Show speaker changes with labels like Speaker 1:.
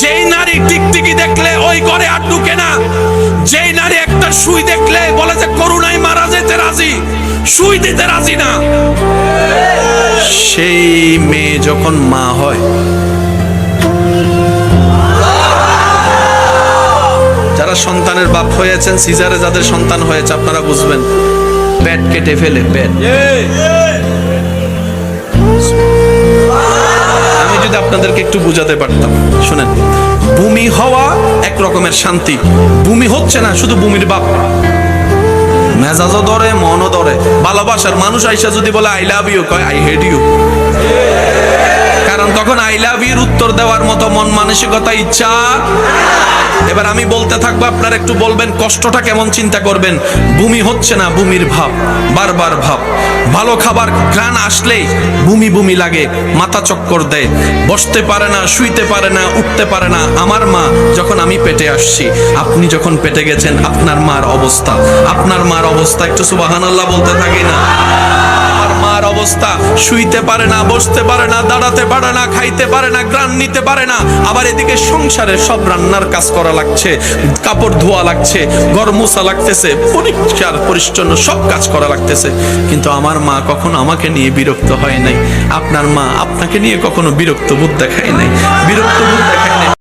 Speaker 1: যেই নারী টিকটিকি দেখলে ওই ঘরে আর ঢুকে না, যেই নারী একটা সুই দেখলে বলে যে করুণায় মারা যেতে রাজি, সুই দিতে রাজি না, সেই মেয়ে যখন মা হয়, যারা সন্তানের বাপ হয়েছেন, সিজারে যাদের সন্তান হয়েছে আপনারা বুঝবেন, পেট কেটে ফেলে পেট। আমি যদি আপনাদেরকে একটু বুঝাতে পারতাম, শুনেন, ভূমি হওয়া এক রকমের শান্তি, ভূমি হচ্ছে না শুধু ভূমির বাপ, মেজাজও ধরে, মনও ধরে। ভালোবাসার মানুষ আইসা যদি বলে আই লাভ ইউ, কয় আই হেট ইউ, কারণ তখন আই লাভ ইউর উত্তর দেওয়ার মতো মন মানসিকতা, ইচ্ছা। এবার আমি বলতে থাকবো, আপনারা একটু বলবেন কষ্টটা কেমন, চিন্তা করবেন। ভূমি হচ্ছে না, ভূমির ভাব, বারবার ভাব। ভালো খাবার ঘ্রাণ আসলেই ভূমি ভূমি লাগে, মাথা চক্কর দেয়, বসতে পারে না, শুইতে পারে না, উঠতে পারে না। আমার মা যখন আমি পেটে আসছি, আপনি যখন পেটে গেছেন, আপনার মার অবস্থা, আপনার মার অবস্থা, একটু সুবহানাল্লাহ বলতে থাকি না। আমার মার অবস্থা, শুইতে পারে না, বসতে পারে না, দাঁড়াতে পারে না, খাইতে পারে না, ঘ্রাণ নিতে পারে না। আবার এদিকে সংসারে সব রান্নার কাজ করা লাগছে, কাপড় ধোয়া লাগছে, ঘর মোছা লাগতেছে, পরিষ্কার পরিচ্ছন্ন সব কাজ করা লাগতেছে। কিন্তু আমার মা কখনো আমাকে নিয়ে বিরক্ত হয় নাই। আপনার মা আপনাকে নিয়ে কখনো বিরক্ত বোধ দেখায় নাই, বিরক্ত বোধ দেখায় নাই।